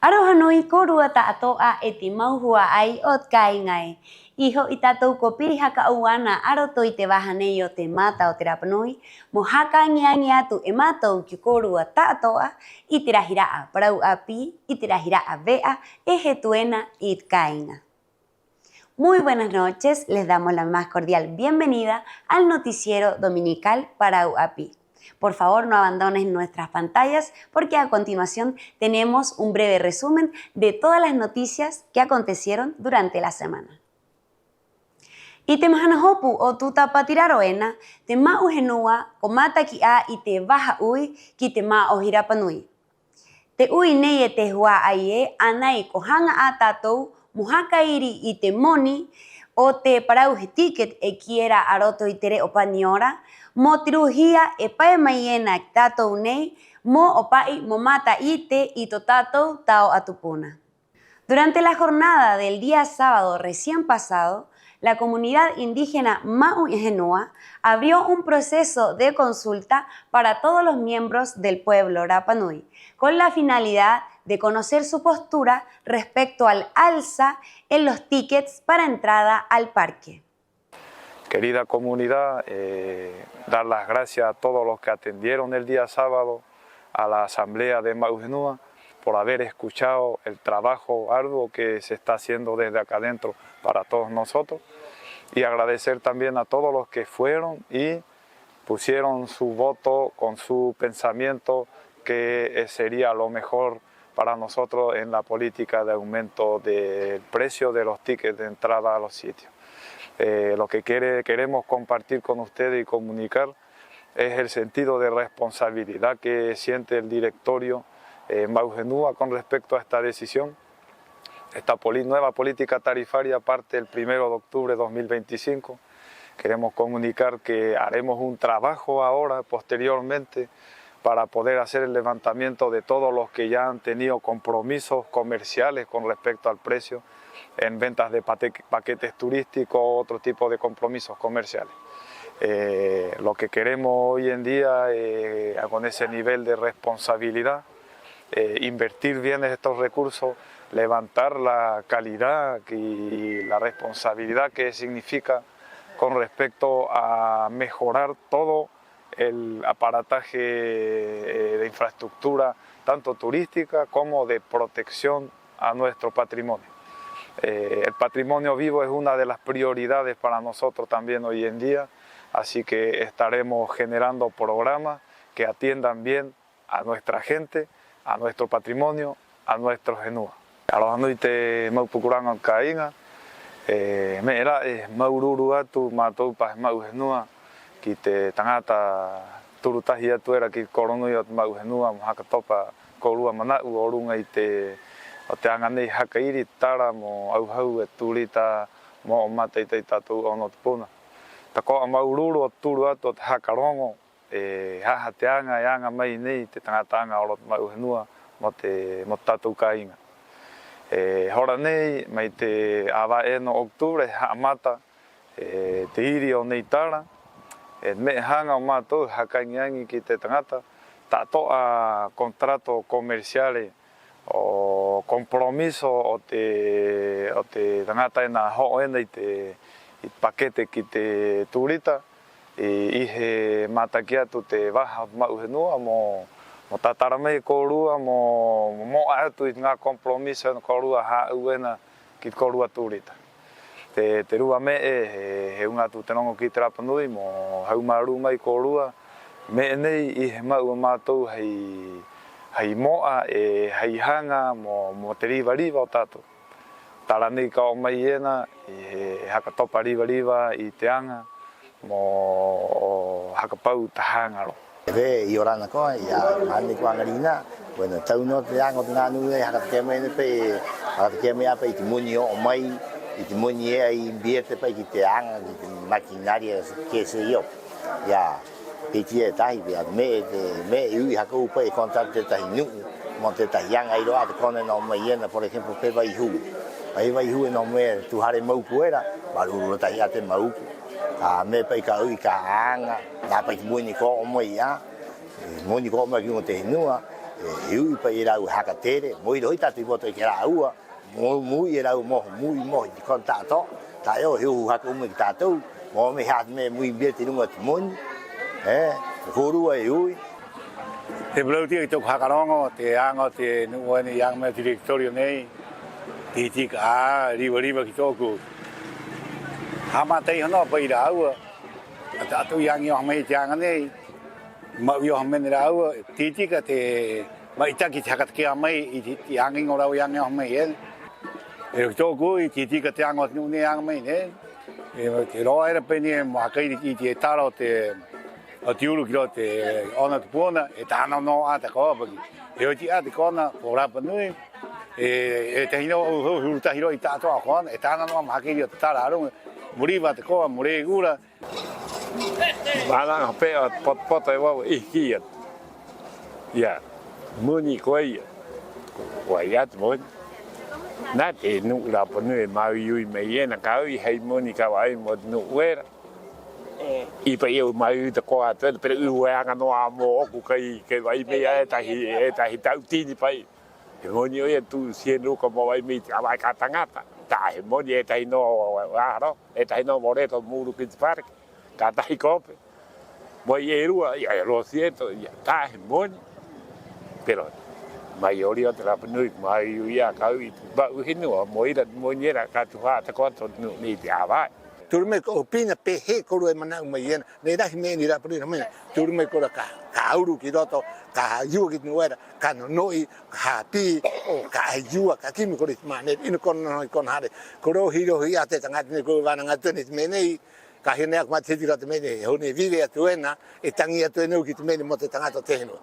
Arohanui korua ta'atoa eti mauhua ai ot kai ngai. Iho itatou kopiri haka uana aroto ite bahaneyo te mata o terapanui. Mohaka ngiangi atu ematou ki korua ta'atoa itirahiraa parau api, itirahiraa vea, ejetuena itkaina. Muy buenas noches, les damos la más cordial bienvenida al noticiero dominical Parau Api. Por favor, no abandonen nuestras pantallas porque a continuación tenemos un breve resumen de todas las noticias que acontecieron durante la semana. Y te mahanahopu o tuta patiraroena, te ma uhenua, komata ki a y te baja ui, ki te ma ohirapanui. Te ui neye te hua aie, anai kohanga a tatou, muhakairi i te moni, o te parau he ticket e kiera aroto i tere opaniora, mo tiruhia e pae maiena tatou nei, mo opai mo mata ite y to tatou tao atupuna. Durante la jornada del día sábado recién pasado, la comunidad indígena Mauhenua abrió un proceso de consulta para todos los miembros del pueblo Rapanui, con la finalidad de conocer su postura respecto al alza en los tickets para entrada al parque. Querida comunidad, dar las gracias a todos los que atendieron el día sábado a la asamblea de Mauhenua por haber escuchado el trabajo arduo que se está haciendo desde acá adentro para todos nosotros, y agradecer también a todos los que fueron y pusieron su voto con su pensamiento que sería lo mejor para nosotros en la política de aumento del precio de los tickets de entrada a los sitios. Lo que queremos compartir con ustedes y comunicar es el sentido de responsabilidad que siente el directorio Mauhenua con respecto a esta decisión. Esta nueva política tarifaria parte el 1 de octubre de 2025. Queremos comunicar que haremos un trabajo ahora, posteriormente, para poder hacer el levantamiento de todos los que ya han tenido compromisos comerciales con respecto al precio en ventas de paquetes turísticos o otro tipo de compromisos comerciales. Lo que queremos hoy en día con ese nivel de responsabilidad, invertir bien estos recursos, levantar la calidad y la responsabilidad que significa con respecto a mejorar todo el aparataje de infraestructura, tanto turística como de protección a nuestro patrimonio. El patrimonio vivo es una de las prioridades para nosotros también hoy en día, así que estaremos generando programas que atiendan bien a nuestra gente, a nuestro patrimonio, a nuestros henua. Alohanui te maupukurangan kainga, meera maururu atu matou pas Mauhenua ki te tangata turutahi atu era ki koronui at Mauhenua mahakatopa korua manau orunga i te o te anga nei hakairi tara mo auhau e turita mo mata i te tatou ono tupuna. Tako a maururu o turu atu o te hakarongo haha te anga mai nei te tangata anga o Mauhenua mo tatou kainga. Hora nei, mai te awa eno oktubre, haamata, te iri o nei tara, me hanga o mātou hakaingiangi ki te tangata, tatoa contrato comerciale o compromiso o te tangata ena ho ena i te pakete ki te turita, i he mataki atu te waha Mauhenua mo tataramei korua mo atu i ngā kompromiso korua hauena ki korua turita. Te rua me he unga tu te nongo ki te Rapanui mo haumaru mai korua me nei i he mau mātou hei moa hei hanga mo te riva o tātou. Taranei ka o mai ena i hakatopa riva i te anga mo hakapau tahangaro. Ve i orana koa ia mani ko angarina bueno tauno te ango te nganu e hakateme ne pe hakateme apa i te muni o mai i te muni e ai biete pa i te anga i te maquinaria que se yo ya piti e tai via me i hakou pa i contacte tai nu mo te tai anga i roa te kone no mai ena por ejemplo pe vai hu no me tu hare mau puera baru tai ate mau me pa i ka anga na pa i muni ko o mai ya muni ko mai ki te nua hiu pa i rau hakatere, mo i roi tatu i moto i ke raua, mo i rau mohi i kon tātou, tā eo hiu haka ume ki tātou, mo me hat me mui bia te nunga te moni, korua e ui. Te blautia i tōku hakarongo, te anga te nuoene i anga te direktorio nei, te tika riwa ki tōku. Hamatei hono pa i raua, a tātou i angi o hamei te anga nei, mau i o hamene raua, te tika te maitaki te hakatakea mai i te angi ngō rau i angi o hamei ene. E ki tōku i te tika te anga o te nune anga mai nei, te roa era pene mo hakairi ki te taro te o te uru ki ro te ona te puona, e tāna no a te kōpaki. E o ti a te kona, o Rapa Nui, e te hino o hurutahiro i tātoa kona, e tāna no a mahakiri o te tara arunga, muriwa te koa, mure gura. Mānanga pēa potpota e wau i kia. Ia, muni koe ia. Koe ia te muni. Nā te nuk Rapa Nui mau iui me iena kau i hei muni kau ai mo te nuk wera. I pa iau mai te koa atu, pero ue anga noa mo oku kai wai mea e tahi tautini pai. He moni o ia tu sien ruka mo wai mea te awai ka tangata. Tā he moni e tahi no aharo, e tahi no moreto muru ki te parke, ka tahi kope. Mo i e rua, ia e ro sieto, tā he moni. Pero mai ori o te Rapa Nui, mai ia kau i te bau hinua, mo ira moni era ka tuha te koto ni te awai. Turume ko pina pe he koru e mana uma iena ne rahi me ni Rapa Nui na mena turume ko ka auru ki roto ka yua ki nuera ka no noi ka pi o ka yua ka kimi ko ri mane ino kon no kon hare ko ro hiro hi ate tanga ne ko wana ngatu ni mene ka hene ak mate tira te mene ho ne vive atuena e tangi atuena ki te mene mo te tanga to te no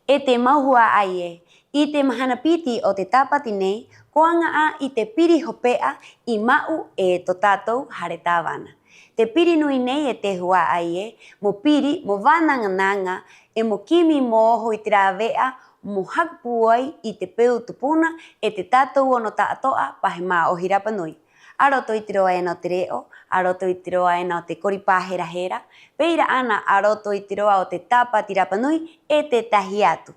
E te mauhua ai i te mahana piti o te tāpati nei, koanga a i te piri hopea i mau e tō tātou hare tāwana. Te piri nui nei e te hua ai mo piri mo wānanga e mo kimi mo oho i te rāwea mo hakpu ai i te peu tupuna e te tātou ono tātoa pahe mā o Rapa Nui. Aroto i te roa e no te reo, aroto i te roa e no te koripāhera hera, peira ana aroto i te roa o te tāpati Rapa Nui e te tahi atu.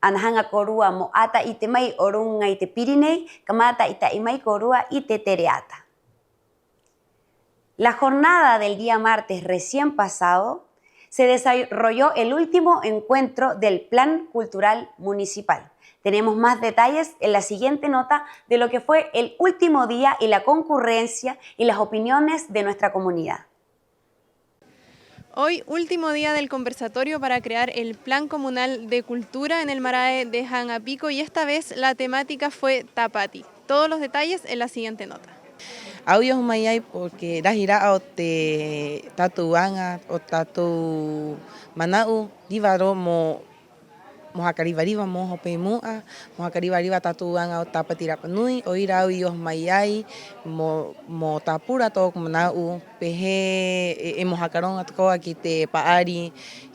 Anahanga korua mo ata i te mai o runga i te piri nei, ka mata i ta i mai korua i te tereata. La jornada del día martes recién pasado se desarrolló el último encuentro del Plan Cultural Municipal. Tenemos más detalles en la siguiente nota de lo que fue el último día y la concurrencia y las opiniones de nuestra comunidad. Hoy, último día del conversatorio para crear el Plan Comunal de Cultura en el Marae de Hangapico y esta vez la temática fue Tapati. Todos los detalles en la siguiente nota. Audios mayai porque rahira o te tatuanga o tatu manau divaro mo hakariwariwa mo hopemua mo hakariwariwa tatuanga o Tapati Rapa Nui o ira audios mayai mo tapura to manau pehe e mo hakaronga toa ki te paari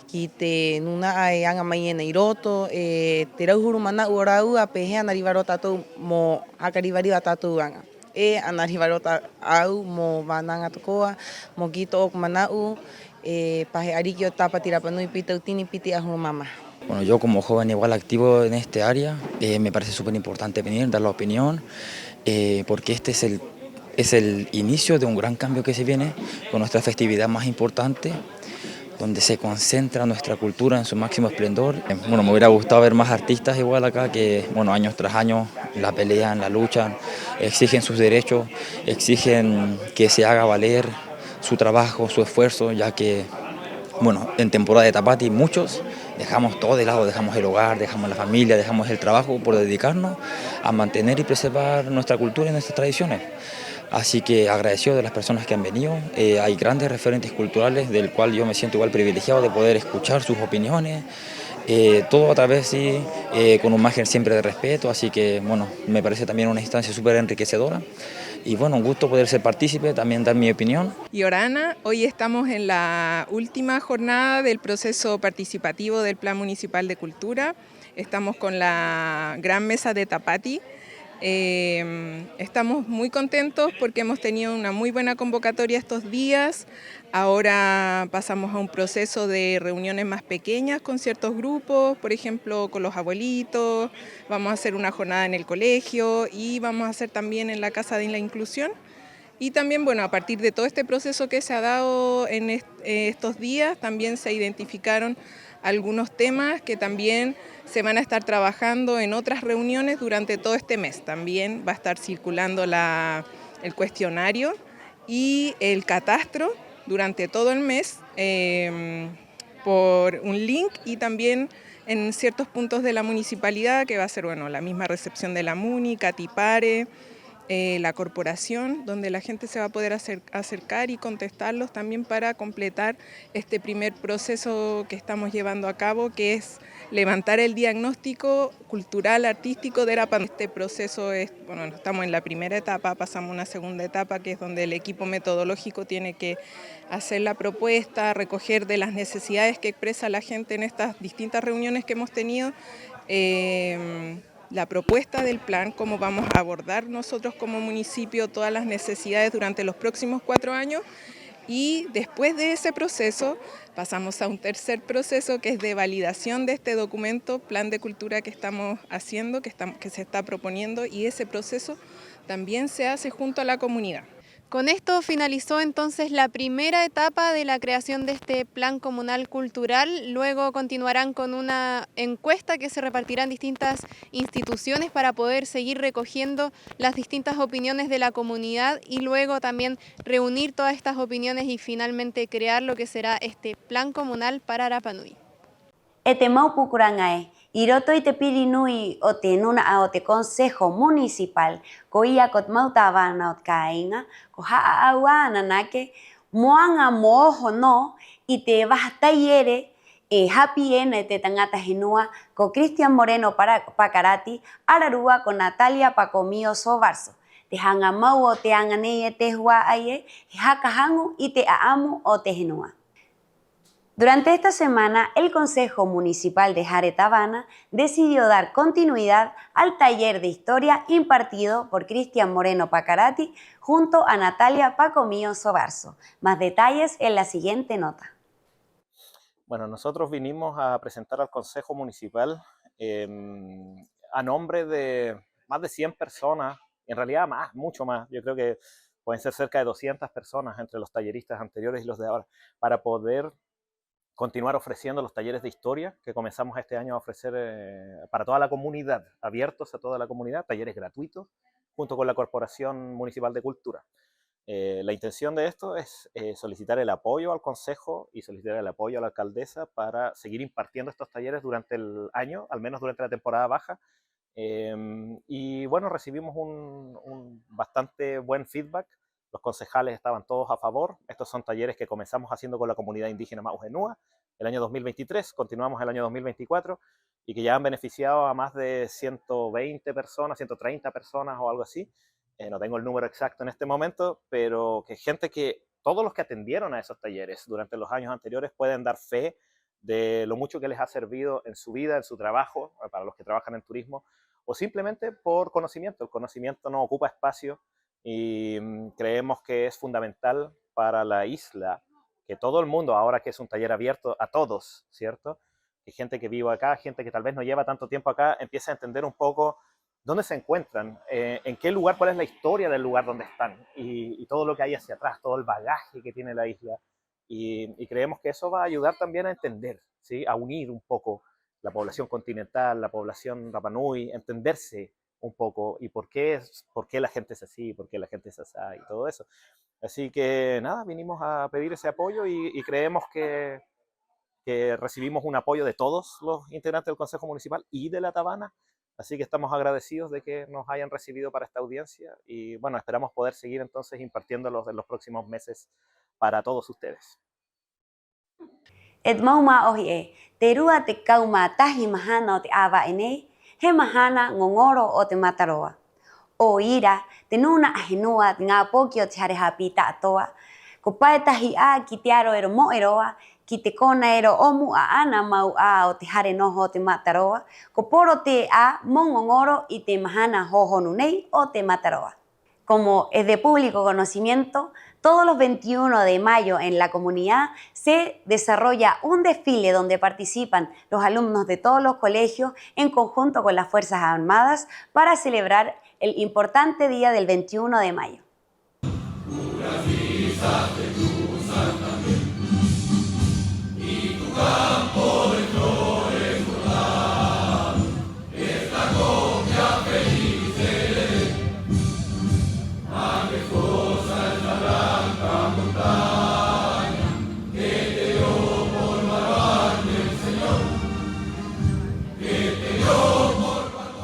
ki te nuna ai anga mai e roto te rauhuru manau o rau a pehe anarivaro tatu mo hakariwariwa tatuanga. E anarivarota au mo vananga tokoa mo gito ok manau pahe ariki o Tapati Rapa Nui pita utini piti ahuru mama. Bueno, yo como joven igual activo en este área me parece súper importante venir, dar la opinión, porque este es el inicio de un gran cambio que se viene con nuestra festividad más importante, donde se concentra nuestra cultura en su máximo esplendor. Bueno, me hubiera gustado ver más artistas igual acá que, bueno, años tras años la pelean, la luchan, exigen sus derechos, exigen que se haga valer su trabajo, su esfuerzo, ya que, bueno, en temporada de Tapati muchos dejamos todo de lado, dejamos el hogar, dejamos la familia, dejamos el trabajo por dedicarnos a mantener y preservar nuestra cultura y nuestras tradiciones. Así que agradecido de las personas que han venido, hay grandes referentes culturales del cual yo me siento igual privilegiado de poder escuchar sus opiniones, todo a través con un margen siempre de respeto, así que bueno, me parece también una instancia súper enriquecedora y bueno, un gusto poder ser partícipe, también dar mi opinión. Yorana, hoy estamos en la última jornada del proceso participativo del Plan Municipal de Cultura, estamos con la gran mesa de Tapati. Estamos muy contentos porque hemos tenido una muy buena convocatoria estos días. Ahora pasamos a un proceso de reuniones más pequeñas con ciertos grupos, por ejemplo con los abuelitos, vamos a hacer una jornada en el colegio y vamos a hacer también en la Casa de la Inclusión. Y también, bueno, a partir de todo este proceso que se ha dado en estos días, también se identificaron algunos temas que también se van a estar trabajando en otras reuniones durante todo este mes. También va a estar circulando el cuestionario y el catastro durante todo el mes por un link y también en ciertos puntos de la municipalidad, que va a ser, bueno, la misma recepción de la MUNI, Catipare, la corporación, donde la gente se va a poder acercar y contestarlos también para completar este primer proceso que estamos llevando a cabo, que es levantar el diagnóstico cultural, artístico de la pandemia. Este proceso es, bueno, estamos en la primera etapa, pasamos a una segunda etapa, que es donde el equipo metodológico tiene que hacer la propuesta, recoger de las necesidades que expresa la gente en estas distintas reuniones que hemos tenido, la propuesta del plan, cómo vamos a abordar nosotros como municipio todas las necesidades durante los próximos 4 años, y después de ese proceso pasamos a un tercer proceso que es de validación de este documento, plan de cultura que estamos haciendo, que se está proponiendo, y ese proceso también se hace junto a la comunidad. Con esto finalizó entonces la primera etapa de la creación de este plan comunal cultural. Luego continuarán con una encuesta que se repartirá en distintas instituciones para poder seguir recogiendo las distintas opiniones de la comunidad y luego también reunir todas estas opiniones y finalmente crear lo que será este plan comunal para Rapa Nui. Mau Kurangae. Iroto y te pirinui o te nuna o te consejo municipal ko ia kot mau tabana ot kainga ko ha nanake moanga moho no y te vas tayere happy ene te tangata hinua ko Cristian Moreno para Pacarati ararua con Natalia Pacomío Sobarso te hanga mau o te angane te hua aye hakahangu y te aamu o te hinua. Durante esta semana, el Consejo Municipal de Jaretabana decidió dar continuidad al taller de historia impartido por Cristian Moreno Pacarati junto a Natalia Pacomío Sobarso. Más detalles en la siguiente nota. Bueno, nosotros vinimos a presentar al Consejo Municipal a nombre de más de 100 personas, en realidad más, mucho más, yo creo que pueden ser cerca de 200 personas entre los talleristas anteriores y los de ahora, para poder continuar ofreciendo los talleres de historia que comenzamos este año a ofrecer para toda la comunidad, abiertos a toda la comunidad, talleres gratuitos, junto con la Corporación Municipal de Cultura. La intención de esto es solicitar el apoyo al Consejo y solicitar el apoyo a la alcaldesa para seguir impartiendo estos talleres durante el año, al menos durante la temporada baja. Y bueno, recibimos un bastante buen feedback. Los concejales estaban todos a favor. Estos son talleres que comenzamos haciendo con la comunidad indígena Maujenúa el año 2023, continuamos el año 2024 y que ya han beneficiado a más de 120 personas, 130 personas o algo así. No tengo el número exacto en este momento, pero que gente que todos los que atendieron a esos talleres durante los años anteriores pueden dar fe de lo mucho que les ha servido en su vida, en su trabajo, para los que trabajan en turismo, o simplemente por conocimiento. El conocimiento no ocupa espacio y creemos que es fundamental para la isla que todo el mundo, ahora que es un taller abierto a todos, ¿cierto? Que gente que vive acá, gente que tal vez no lleva tanto tiempo acá, empiece a entender un poco dónde se encuentran, en qué lugar, cuál es la historia del lugar donde están y todo lo que hay hacia atrás, todo el bagaje que tiene la isla. Y creemos que eso va a ayudar también a entender, ¿sí? A unir un poco la población continental, la población Rapa Nui, entenderse un poco y por qué la gente es así, por qué la gente es así y todo eso. Así que nada, vinimos a pedir ese apoyo y creemos que recibimos un apoyo de todos los integrantes del Consejo Municipal y de la Tabana. Así que estamos agradecidos de que nos hayan recibido para esta audiencia y bueno, esperamos poder seguir entonces impartiéndolos en los próximos meses para todos ustedes. Edmauma oye, terua te kauma tahi mahana o te ava ene, he mahana ngongoro o te mataroa. O ira, te nuna ahenua ngā poki o te harehapi tātoa, ko pae tahi a ki te aro ero mo eroa, ki te kona ero omu a ana mau a o te hare noho o te Mataroa, ko poro te a mongongoro i te mahana hohonu nei o te Mataroa. Como es de público conocimiento, todos los 21 de mayo en la comunidad se desarrolla un desfile donde participan los alumnos de todos los colegios en conjunto con las Fuerzas Armadas para celebrar el importante día del 21 de mayo.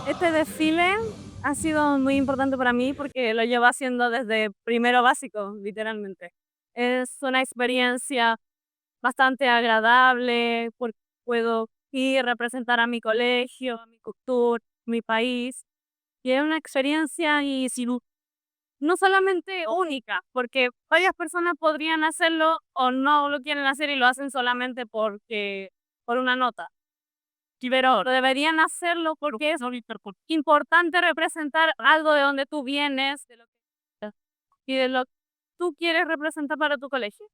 Este desfile ha sido muy importante para mí porque lo llevo haciendo desde primero básico, literalmente. Es una experiencia bastante agradable porque puedo ir a representar a mi colegio, a mi cultura, mi país. Y es una experiencia no solamente única, porque varias personas podrían hacerlo o no lo quieren hacer y lo hacen solamente por una nota. Pero deberían hacerlo porque es importante representar algo de donde tú vienes y de lo que tú quieres representar para tu colegio.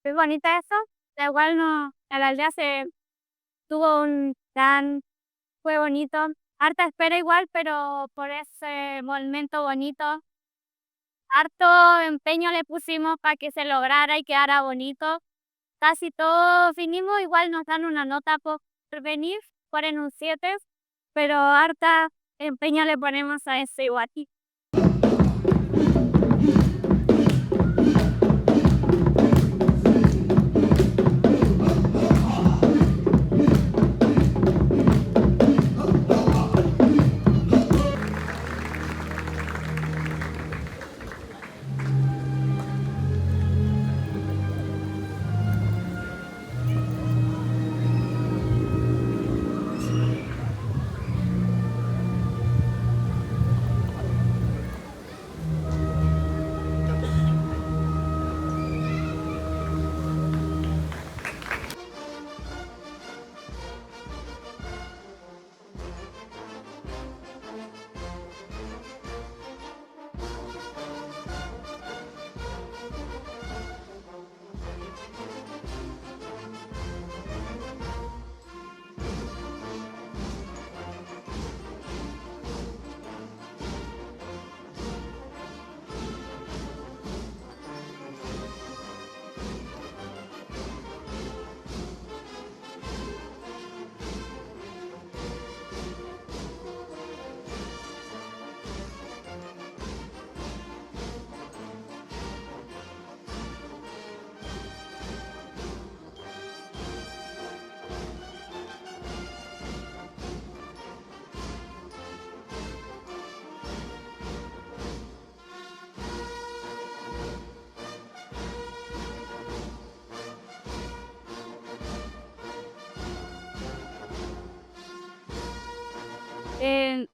Es bonito eso. Igual no, en la aldea tuvo un plan, fue bonito. Harta espera igual, pero por ese momento bonito. Harto empeño le pusimos para que se lograra y quedara bonito. Casi todos vinimos, igual nos dan una nota por venir, fueron un 7, pero harta empeño le ponemos a ese igual.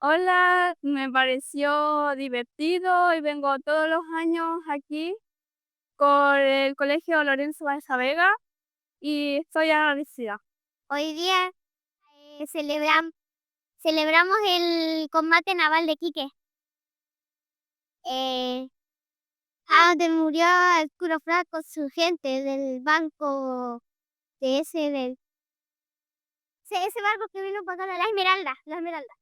Hola, me pareció divertido y vengo todos los años aquí con el Colegio Lorenzo Balsavega y estoy agradecida. Hoy día celebramos el combate naval de Quique. Donde murió Arturo Prat con su gente del banco de ese barco que vino para acá, la Esmeralda.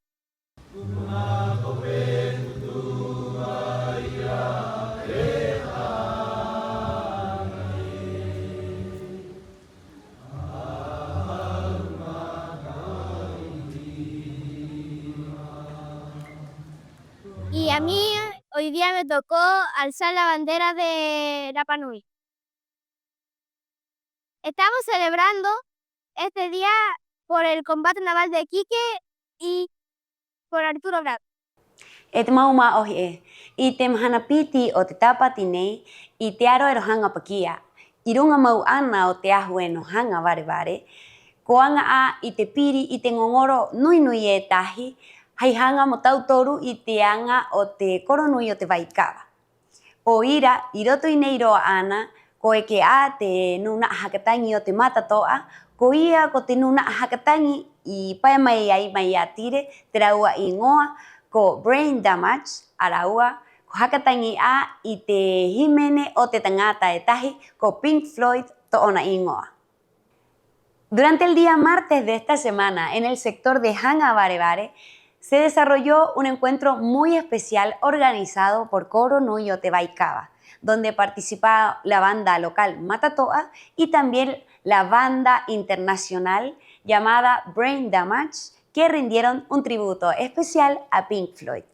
Y a mí hoy día me tocó alzar la bandera de Rapa Nui. Estamos celebrando este día por el combate naval de Quique y por Arturo Prat. E te mauma ohi e, i te mahanapiti o te tapati nei, i te aro e rohanga pakia, i runga mau ana o te ahu e no hanga vare, ko anga a i te piri i te ngongoro nui nui e tahi, hai hanga mo tautoru i te anga o te koronui o te waikawa. O ira, i roto i nei roa ana, Koe ke a te nuna hakatangi o te matatoa, ko ia ko te nuna hakatangi I pae mai ai mai a tire, te raua I ngoa, ko brain damage, araua, ko hakatangi a I te himene o te tangata e tahi, ko Pink Floyd to ona I ngoa. Durante el día martes de esta semana, en el sector de Hangavarevare, se desarrolló un encuentro muy especial organizado por Coro Nui o Te Baikava, donde participaba la banda local Matatoa y también la banda internacional llamada Brain Damage, que rindieron un tributo especial a Pink Floyd.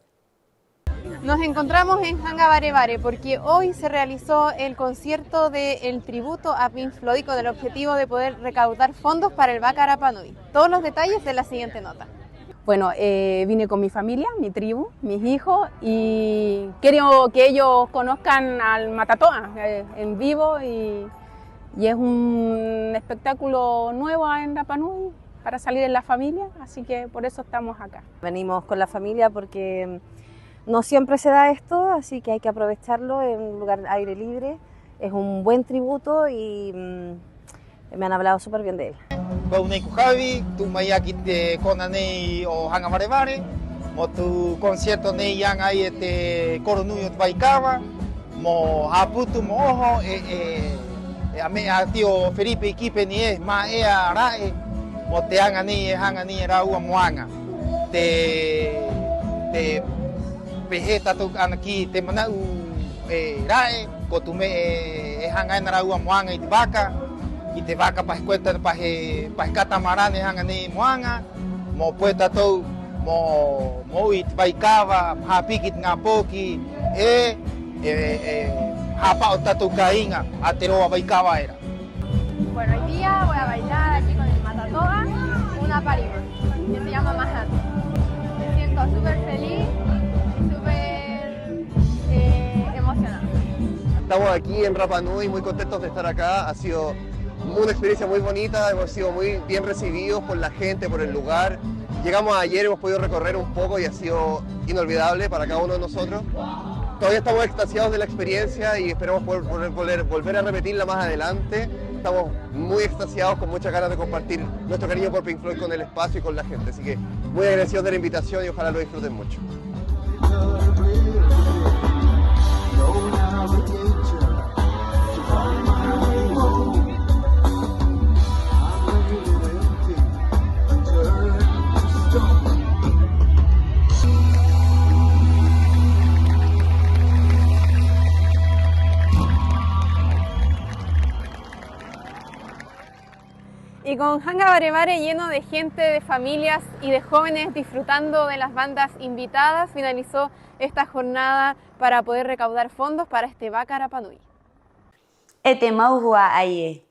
Nos encontramos en Hangavarevare porque hoy se realizó el concierto del tributo a Pink Floyd con el objetivo de poder recaudar fondos para el Vaca Rapa Nui. Todos los detalles de la siguiente nota. Bueno, vine con mi familia, mi tribu, mis hijos y quiero que ellos conozcan al Matatoa en vivo y es un espectáculo nuevo en Rapa Nui para salir en la familia, así que por eso estamos acá. Venimos con la familia porque no siempre se da esto, así que hay que aprovecharlo en un lugar al aire libre. Es un buen tributo y me han hablado súper bien de él. Kau nei ku Javi, tu mai aki te kona nei o Hangavarevare, mo tu concierto nei yang ai te Coro Nui o Te Baikava, mo haputu mo oho a me a tio Felipe Ikipe ni ma a rae, mo te hanga ni raua moanga. Te pehe tatu anaki te manau rae, ko tu me hanga na raua moanga I te vaca pa escuenta pa catamarane hanga ni moanga mo pueta to mo I Te Baikava hapikit nga poki hapa tatu kainga ateroa Baikava era. Bueno, hoy día voy a bailar aquí con el Matatoa una parima que se llama Manhattan. Me siento súper feliz, súper emocionada. Estamos aquí en Rapa Nui muy contentos de estar acá, ha sido una experiencia muy bonita, hemos sido muy bien recibidos por la gente, por el lugar. Llegamos ayer, hemos podido recorrer un poco y ha sido inolvidable para cada uno de nosotros. Todavía estamos extasiados de la experiencia y esperamos poder volver a repetirla más adelante. Estamos muy extasiados, con muchas ganas de compartir nuestro cariño por Pink Floyd con el espacio y con la gente. Así que muy agradecidos de la invitación y ojalá lo disfruten mucho. Y con Hangavarevare lleno de gente, de familias y de jóvenes disfrutando de las bandas invitadas, finalizó esta jornada para poder recaudar fondos para este Vaca Rapa Nui. Ete mauhua aie,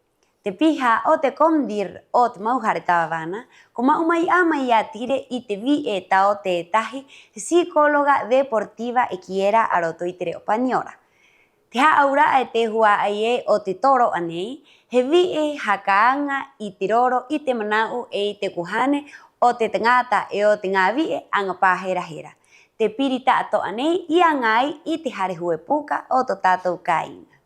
te pija o te komdir o te mauharetavana, como umai amai a tire y te vi etao te taji, psicóloga deportiva equiera arotoitere opañora. Te aura te hua aie o te toro anei, hevi hakaanga I tiroro I te manau te kuhane o te tangata o te ngavi angapahera. Te pirita ato anei I angai I te harehuepuka o totato kainga.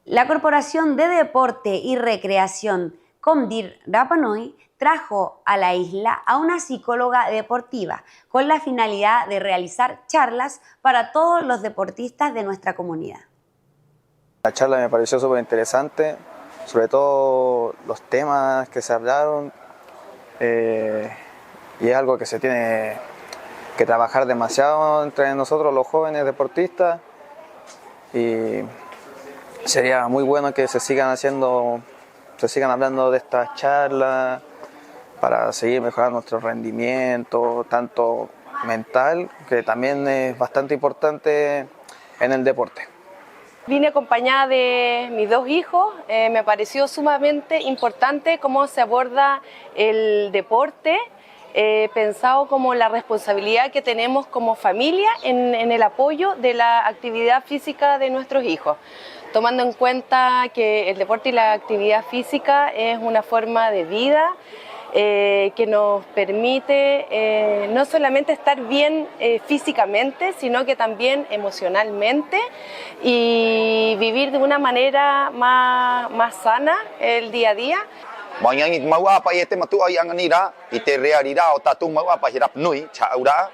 La Corporación de Deporte y Recreación Comdir Rapa Nui trajo a la isla a una psicóloga deportiva con la finalidad de realizar charlas para todos los deportistas de nuestra comunidad. La charla me pareció súper interesante, sobre todo los temas que se hablaron, y es algo que se tiene que trabajar demasiado entre nosotros los jóvenes deportistas y sería muy bueno que se sigan hablando de estas charlas para seguir mejorando nuestro rendimiento, tanto mental, que también es bastante importante en el deporte. Vine acompañada de mis dos hijos, me pareció sumamente importante cómo se aborda el deporte, pensado como la responsabilidad que tenemos como familia en el apoyo de la actividad física de nuestros hijos, tomando en cuenta que el deporte y la actividad física es una forma de vida, que nos permite no solamente estar bien físicamente, sino que también emocionalmente y vivir de una manera más sana el día a día. Banyak ni mau apa ia te matua yang anira ite rearira o tatu mau apa hirap nui cha ura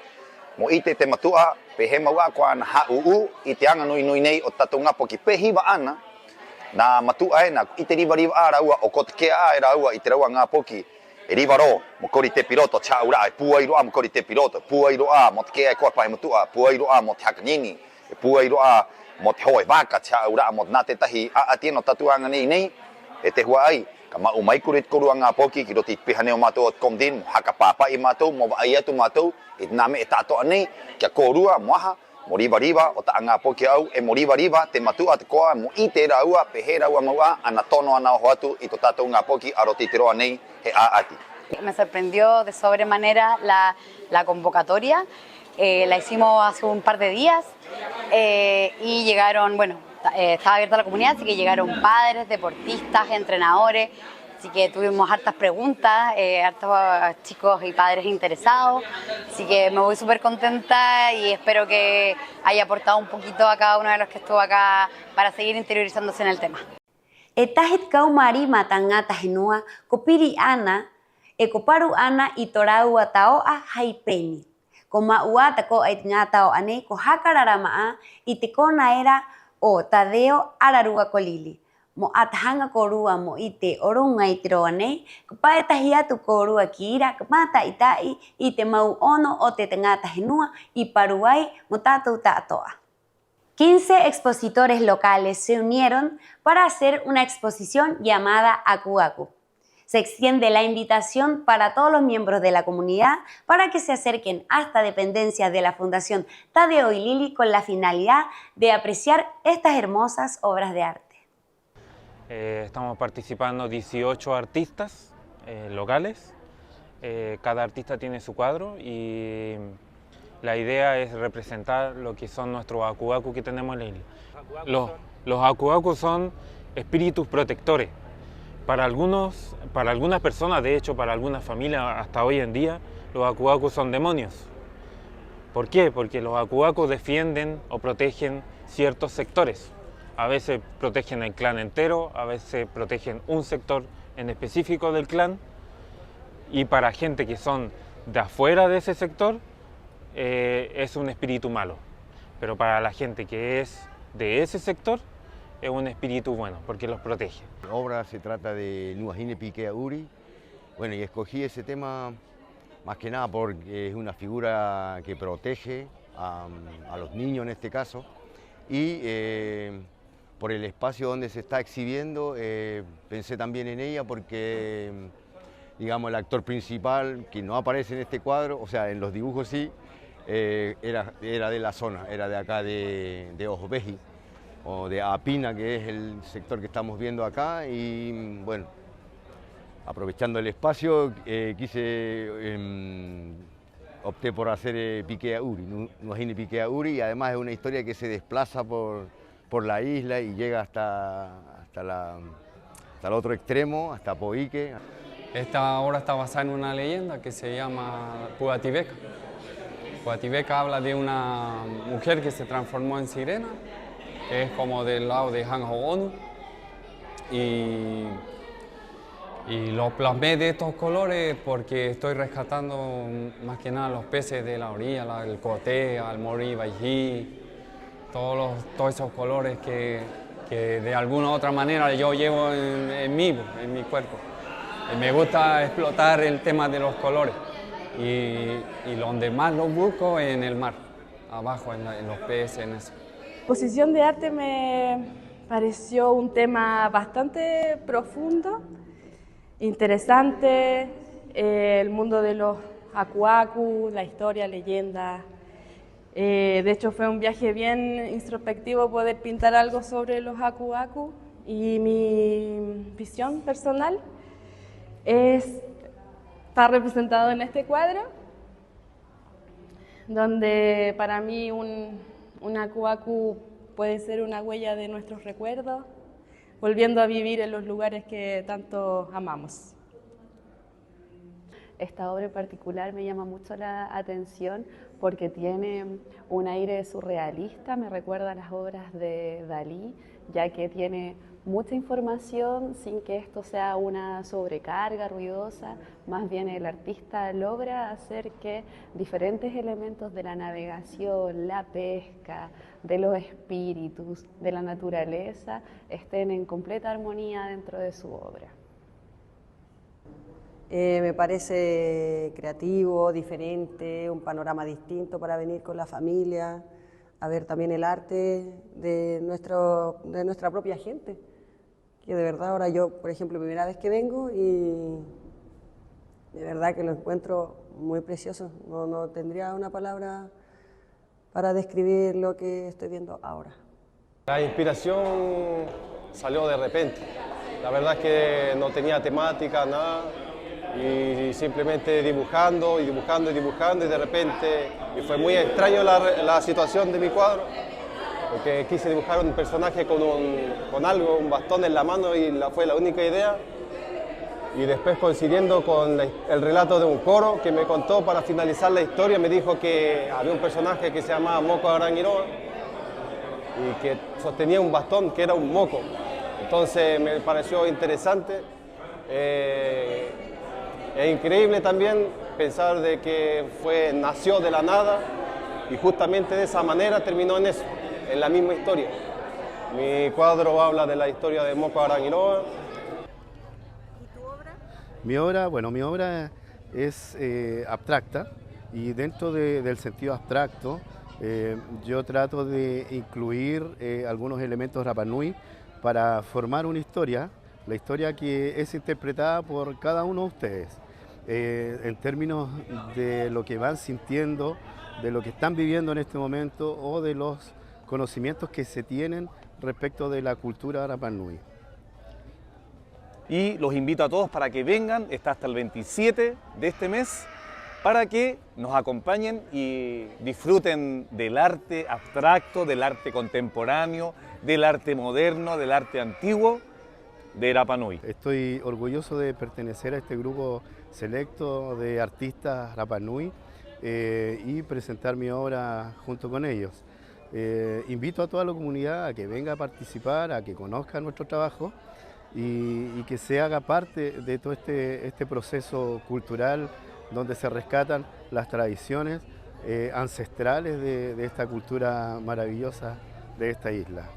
mo ite te matua pehe mau kwa na ha u ite anga nui nui nei o tatu ngapo ki pehi ba ana na matua na ite riva riva ara ua o kotke era ua ite rawa ngapo ki riva ro mo kori te piloto cha ura pua iro am kori te piloto pua iro a mo ke ko pa matua pua iro a mo thaknini pua iro a mo thoi vaka cha ura mo na te tahi a tieno tatu anga nei e te huai kama umai kurit kuruanga poki kiro tipihane o mato komdin haka papa i mato mo ia tu mato itname etato ani kia korua moha moriba riba o taanga poki au e moriba riba te matu at koa mo ite raua pehera ua maua anatono ana hoatu i to tato nga poki arotitiro ani he a ati. Me sorprendió de sobremanera la convocatoria, la hicimos hace un par de días y llegaron, bueno, estaba abierta la comunidad, así que llegaron padres, deportistas, entrenadores, así que tuvimos hartas preguntas, hartos chicos y padres interesados, así que me voy súper contenta y espero que haya aportado un poquito a cada uno de los que estuvo acá para seguir interiorizándose en el tema. Etahit kau mari matangata henua kopiri ana ekoparu ana itorau atao a haipeni. Koma ua tako ait ngatao ane ko hakararamaa itikona era o Tadeo Ararua Kolili. Mo atahanga korua mo ite orunga itiro ane kupa etahiatu korua kira kumata itai ite mau ono o te tengata henua y paruai mo tatu tatoa. 15 expositores locales se unieron para hacer una exposición llamada Aku Aku. Se extiende la invitación para todos los miembros de la comunidad para que se acerquen hasta dependencias de la Fundación Tadeo y Lili con la finalidad de apreciar estas hermosas obras de arte. Estamos participando 18 artistas locales. Cada artista tiene su cuadro y la idea es representar lo que son nuestros Aku Aku que tenemos en la isla. Los Aku Aku son espíritus protectores. Para algunas personas, de hecho para algunas familias hasta hoy en día, los Aku Aku son demonios. ¿Por qué? Porque los Aku Aku defienden o protegen ciertos sectores. A veces protegen el clan entero, a veces protegen un sector en específico del clan. Y para gente que son de afuera de ese sector, es un espíritu malo. Pero para la gente que es de ese sector, es un espíritu bueno, porque los protege. La obra se trata de Nuahine Pikea Uri. Bueno, y escogí ese tema más que nada porque es una figura que protege a los niños en este caso. Y por el espacio donde se está exhibiendo, pensé también en ella porque, digamos, el actor principal, que no aparece en este cuadro, o sea, en los dibujos sí, era de la zona, era de acá de Ojobeji, o de Apina, que es el sector que estamos viendo acá, y bueno, aprovechando el espacio, opté por hacer Pikea Uri, Nuahine Pikea Uri, y además es una historia que se desplaza por la isla y llega hasta el otro extremo, hasta Poique. Esta obra está basada en una leyenda que se llama Puatibeca. Puatibeca habla de una mujer que se transformó en sirena, que es como del lado de Hanho-onu, y lo plasmé de estos colores porque estoy rescatando más que nada los peces de la orilla, el cotea, el mori baijí, todos esos colores que de alguna u otra manera yo llevo en mi cuerpo. Y me gusta explotar el tema de los colores y donde más los busco en el mar, abajo en los peces, en eso. La exposición de arte me pareció un tema bastante profundo, interesante, el mundo de los Aku Aku, la historia, leyenda. De hecho fue un viaje bien introspectivo poder pintar algo sobre los Aku Aku y mi visión personal está representado en este cuadro, donde para mí un Aku Aku puede ser una huella de nuestros recuerdos, volviendo a vivir en los lugares que tanto amamos. esta obra en particular me llama mucho la atención porque tiene un aire surrealista, me recuerda a las obras de Dalí, ya que tiene mucha información sin que esto sea una sobrecarga ruidosa, más bien el artista logra hacer que diferentes elementos de la navegación, la pesca, de los espíritus, de la naturaleza, estén en completa armonía dentro de su obra. Me parece creativo, diferente, un panorama distinto para venir con la familia, a ver también el arte de nuestra propia gente, que de verdad ahora yo, por ejemplo, primera vez que vengo y de verdad que lo encuentro muy precioso, no tendría una palabra para describir lo que estoy viendo ahora. La inspiración salió de repente, la verdad es que no tenía temática, nada. Y simplemente dibujando y dibujando y dibujando y de repente, y fue muy extraño la situación de mi cuadro, porque quise dibujar un personaje con algo, un bastón en la mano y fue la única idea. Y después coincidiendo con el relato de un coro que me contó para finalizar la historia, me dijo que había un personaje que se llamaba Moco Aranguiroa y que sostenía un bastón que era un moco. Entonces me pareció interesante. Es increíble también pensar de que nació de la nada y justamente de esa manera terminó en eso, en la misma historia. Mi cuadro habla de la historia de Moco Aranguiroa. ¿Y tu obra? Mi obra es abstracta y dentro del sentido abstracto yo trato de incluir algunos elementos Rapa Nui para formar una historia, la historia que es interpretada por cada uno de ustedes. En términos de lo que van sintiendo, de lo que están viviendo en este momento o de los conocimientos que se tienen respecto de la cultura Rapa Nui. Y los invito a todos para que vengan, está hasta el 27 de este mes, para que nos acompañen y disfruten del arte abstracto, del arte contemporáneo, del arte moderno, del arte antiguo de Rapa Nui. Estoy orgulloso de pertenecer a este grupo selecto de artistas Rapa Nui y presentar mi obra junto con ellos. Invito a toda la comunidad a que venga a participar, a que conozca nuestro trabajo y que se haga parte de todo este proceso cultural donde se rescatan las tradiciones ancestrales de esta cultura maravillosa de esta isla.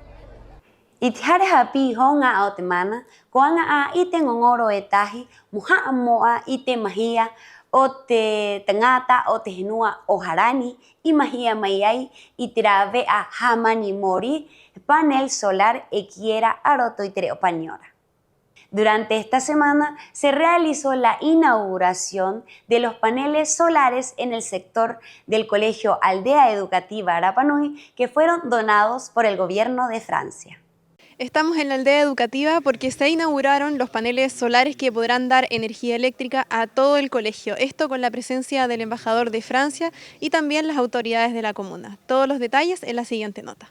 Itihare hapi honga o temana, koanga a ite ngongoro etahi, muha moa ite mahia, o te tangata o te henua o harani, y mahia mayai, itirave a hamani mori, panel solar equiera aroto itere opañora. Durante esta semana se realizó la inauguración de los paneles solares en el sector del Colegio Aldea Educativa Rapa Nui que fueron donados por el gobierno de Francia. Estamos en la aldea educativa porque se inauguraron los paneles solares que podrán dar energía eléctrica a todo el colegio. Esto con la presencia del embajador de Francia y también las autoridades de la comuna. Todos los detalles en la siguiente nota.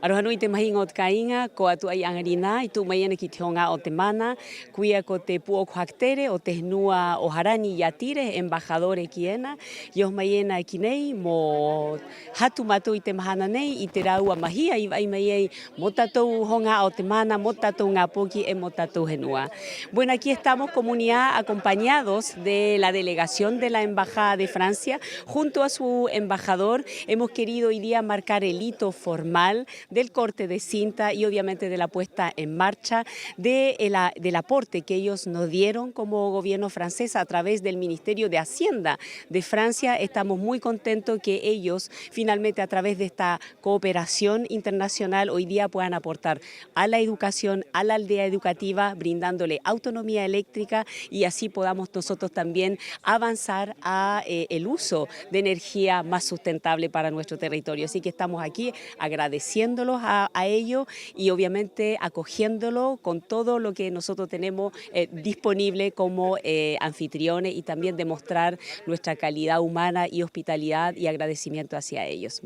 Arohanui te mahi ngot kainga ko atu ai angarina i tu maiana ki te honga o te mana kuia ko te puo haktere o te nua o harani yatire embajadore kiena yo maiena kinei mo hatu matu i te mahana nei i te raua mahia i vai mai mo tatou honga o te mana mo tatou ngapoki e mo tatou henua. Bueno, aquí estamos comunidad acompañados de la delegación de la Embajada de Francia junto a su embajador. Hemos querido hoy día marcar el hito formal del corte de cinta y obviamente de la puesta en marcha del aporte que ellos nos dieron como gobierno francés a través del Ministerio de Hacienda de Francia. Estamos muy contentos que ellos finalmente a través de esta cooperación internacional hoy día puedan aportar a la educación, a la aldea educativa, brindándole autonomía eléctrica y así podamos nosotros también avanzar a el uso de energía más sustentable para nuestro territorio. Así que estamos aquí agradeciéndolos a ello y obviamente acogiéndolo con todo lo que nosotros tenemos disponible como anfitriones y también demostrar nuestra calidad humana y hospitalidad y agradecimiento hacia ellos.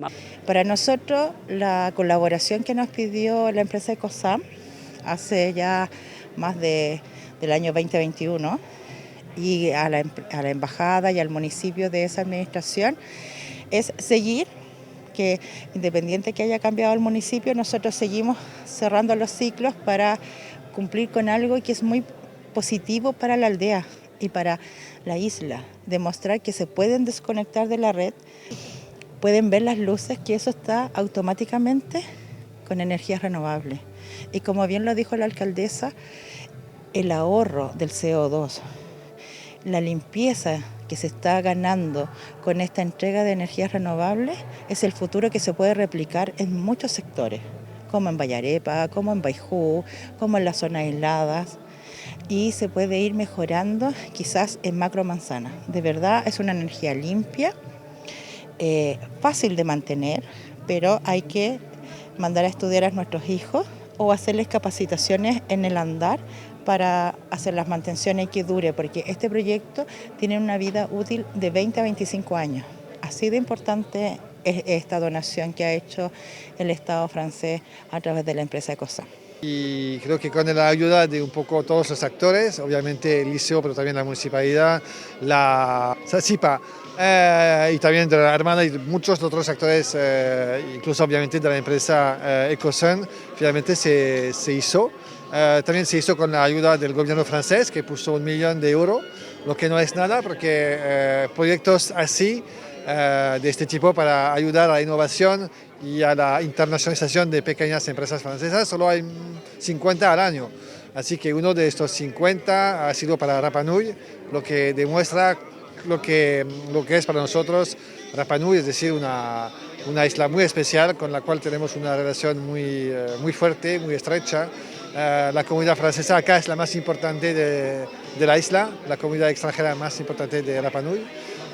Para nosotros la colaboración que nos pidió la empresa Ecosam hace ya más del año 2021 y a la embajada y al municipio de esa administración es seguir, que independiente que haya cambiado el municipio, nosotros seguimos cerrando los ciclos para cumplir con algo que es muy positivo para la aldea y para la isla, demostrar que se pueden desconectar de la red, pueden ver las luces, que eso está automáticamente con energías renovables. Y como bien lo dijo la alcaldesa, el ahorro del CO2, la limpieza que se está ganando con esta entrega de energías renovables es el futuro que se puede replicar en muchos sectores, como en Bayarepa, como en Baijú, como en las zonas aisladas, y se puede ir mejorando quizás en Macro Manzana. De verdad es una energía limpia, fácil de mantener, pero hay que mandar a estudiar a nuestros hijos o hacerles capacitaciones en el andar para hacer las mantenciones y que dure, porque este proyecto tiene una vida útil de 20 a 25 años. Así de importante es esta donación que ha hecho el Estado francés a través de la empresa Ecosan. Y creo que con la ayuda de un poco todos los actores, obviamente el liceo, pero también la municipalidad, la SACIPA, y también de la hermana y muchos otros actores, incluso obviamente de la empresa Ecosan, finalmente se hizo. También se hizo con la ayuda del gobierno francés, que puso 1 millón de euros, lo que no es nada, porque proyectos así, de este tipo, para ayudar a la innovación y a la internacionalización de pequeñas empresas francesas, solo hay 50 al año. Así que uno de estos 50 ha sido para Rapa Nui, lo que demuestra lo que es para nosotros Rapa Nui, es decir, una isla muy especial con la cual tenemos una relación muy fuerte, muy estrecha. La comunidad francesa acá es la más importante de la isla, la comunidad extranjera más importante de Rapa Nui.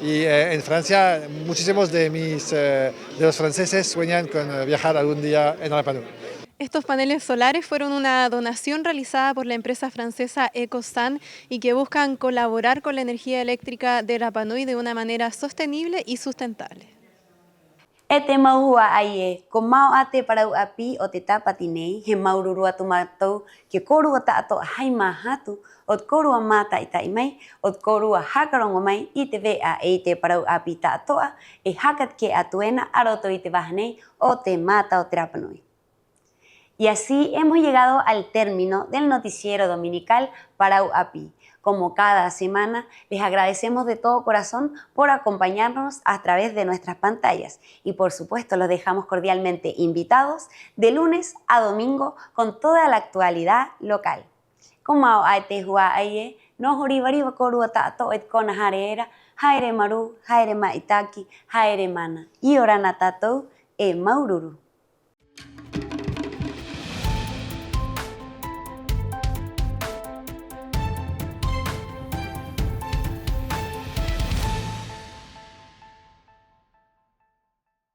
Y en Francia, muchísimos de los franceses sueñan con viajar algún día en Rapa Nui. Estos paneles solares fueron una donación realizada por la empresa francesa Ecosan y que buscan colaborar con la energía eléctrica de Rapa Nui de una manera sostenible y sustentable. Ete maua aie, ko mau ate parau api o te tapati nei, he maururu atu mātou, ke korua ta ato haima hatu, o te korua mata i tai mai, o te korua hakarongo mai, i te vea e te parau api ta atoa, e hakat ke atuena aroto i te wahanei o te mata o te Rapa Nui. Y así hemos llegado al término del noticiero dominical Parau Api. Como cada semana, les agradecemos de todo corazón por acompañarnos a través de nuestras pantallas y por supuesto los dejamos cordialmente invitados de lunes a domingo con toda la actualidad local. Como aite hua aie, no horibari korua tato et kona hareera, haere maru, haere maitaki, haere mana, i orana tatou e maururu.